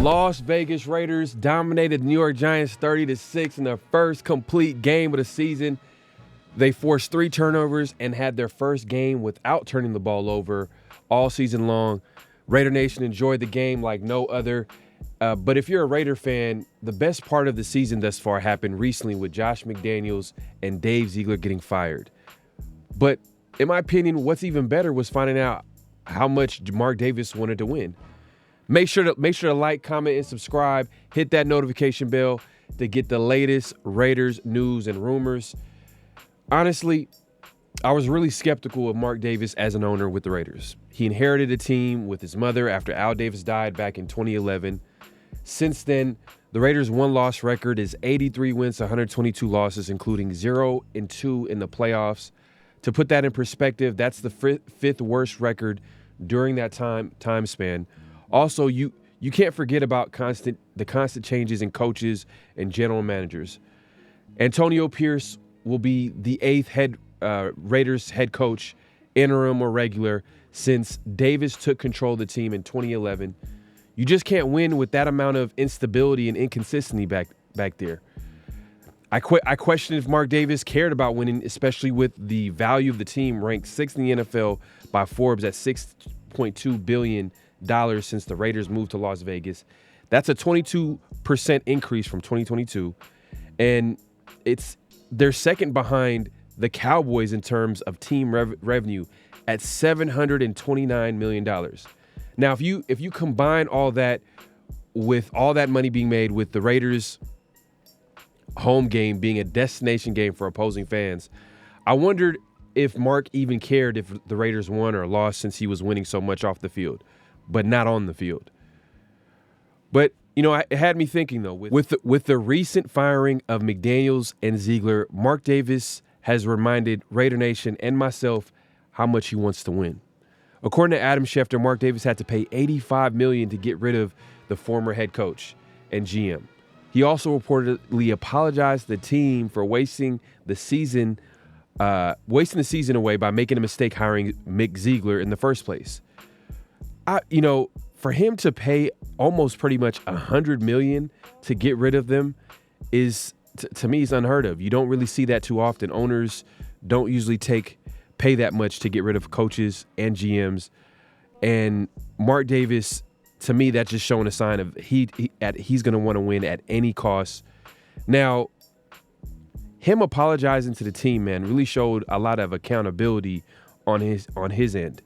Las Vegas Raiders dominated the New York Giants 30-6 in their first complete game of the season. They forced 3 turnovers and had their first game without turning the ball over all season long. Raider Nation enjoyed the game like no other. But if you're a Raider fan, the best part of the season thus far happened recently with Josh McDaniels and Dave Ziegler getting fired. But in my opinion, what's even better was finding out how much Mark Davis wanted to win. Make sure to like, comment, and subscribe. Hit that notification bell to get the latest Raiders news and rumors. Honestly, I was really skeptical of Mark Davis as an owner with the Raiders. He inherited a team with his mother after Al Davis died back in 2011. Since then, the Raiders' one-loss record is 83 wins to 122 losses, including 0-2 in the playoffs. To put that in perspective, that's the fifth worst record during that time span. Also, you can't forget about the constant changes in coaches and general managers. Antonio Pierce will be the 8th Raiders head coach, interim or regular, since Davis took control of the team in 2011. You just can't win with that amount of instability and inconsistency back there. I question if Mark Davis cared about winning, especially with the value of the team ranked 6th in the NFL by Forbes at $6.2 billion since the Raiders moved to Las Vegas. That's a 22% increase from 2022. And they're second behind the Cowboys in terms of team revenue at $729 million. Now, if you combine all that with all that money being made with the Raiders' home game being a destination game for opposing fans, I wondered if Mark even cared if the Raiders won or lost since he was winning so much off the field, but not on the field. But, it had me thinking, though, with the recent firing of McDaniels and Ziegler, Mark Davis has reminded Raider Nation and myself how much he wants to win. According to Adam Schefter, Mark Davis had to pay $85 million to get rid of the former head coach and GM. He also reportedly apologized to the team for wasting the season away by making a mistake hiring Mick Ziegler in the first place. For him to pay almost pretty much $100 million to get rid of them is, to me, is unheard of. You don't really see that too often. Owners don't usually pay that much to get rid of coaches and GMs. And Mark Davis, to me, that's just showing a sign of he's going to want to win at any cost. Now, him apologizing to the team, man, really showed a lot of accountability on his end.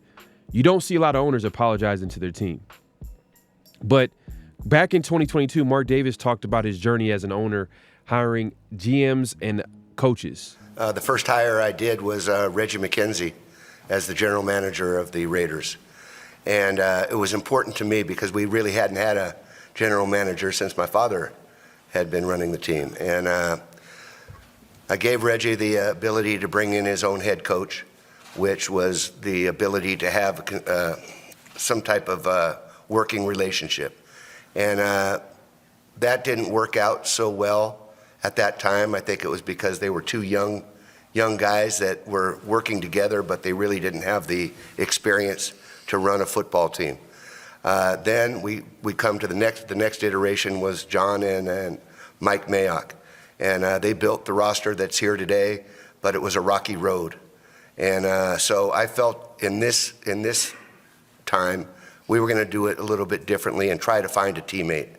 You don't see a lot of owners apologizing to their team. But back in 2022, Mark Davis talked about his journey as an owner, hiring GMs and coaches. The first hire I did was Reggie McKenzie as the general manager of the Raiders. And it was important to me because we really hadn't had a general manager since my father had been running the team. And I gave Reggie the ability to bring in his own head coach, which was the ability to have some type of working relationship. And that didn't work out so well at that time. I think it was because they were two young guys that were working together, but they really didn't have the experience to run a football team. Then we come to the next iteration was John and Mike Mayock. And they built the roster that's here today, but it was a rocky road. And so I felt in this time, we were going to do it a little bit differently and try to find a teammate.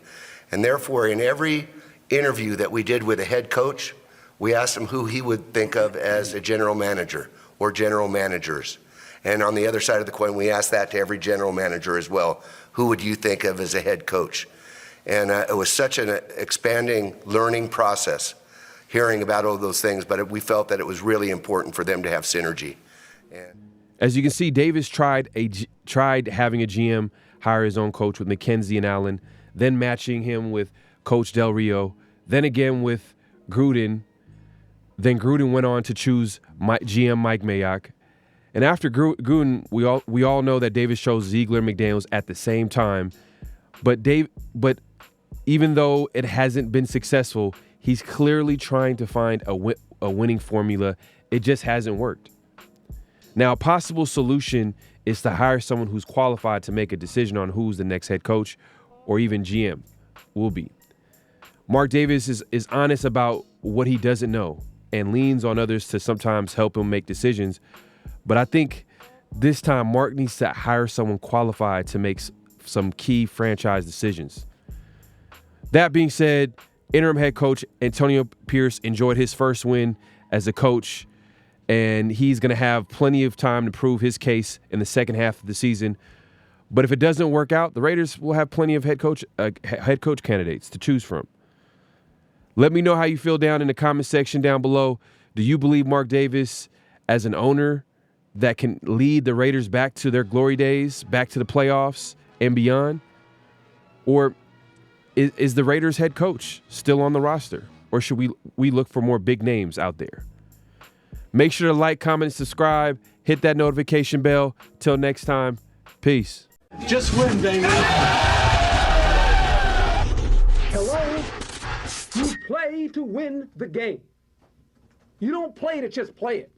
And therefore, in every interview that we did with a head coach, we asked him who he would think of as a general manager or general managers. And on the other side of the coin, we asked that to every general manager as well. Who would you think of as a head coach? And it was such an expanding learning process, hearing about all those things, but we felt that it was really important for them to have synergy. As you can see, Davis tried having a GM hire his own coach with McKenzie and Allen, then matching him with Coach Del Rio, then again with Gruden. Then Gruden went on to choose GM Mike Mayock. And after Gruden, we all know that Davis chose Ziegler and McDaniels at the same time. But even though it hasn't been successful, he's clearly trying to find a winning formula. It just hasn't worked. Now, a possible solution is to hire someone who's qualified to make a decision on who's the next head coach, or even GM will be. Mark Davis is honest about what he doesn't know and leans on others to sometimes help him make decisions. But I think this time Mark needs to hire someone qualified to make some key franchise decisions. That being said, interim head coach Antonio Pierce enjoyed his first win as a coach, and he's going to have plenty of time to prove his case in the second half of the season. But if it doesn't work out, the Raiders will have plenty of head coach candidates to choose from. Let me know how you feel down in the comment section down below. Do you believe Mark Davis as an owner that can lead the Raiders back to their glory days, back to the playoffs and beyond? Or is the Raiders head coach still on the roster? Or should we look for more big names out there? Make sure to like, comment, subscribe, hit that notification bell. Till next time, peace. Just win, baby. Hello? You play to win the game. You don't play to just play it.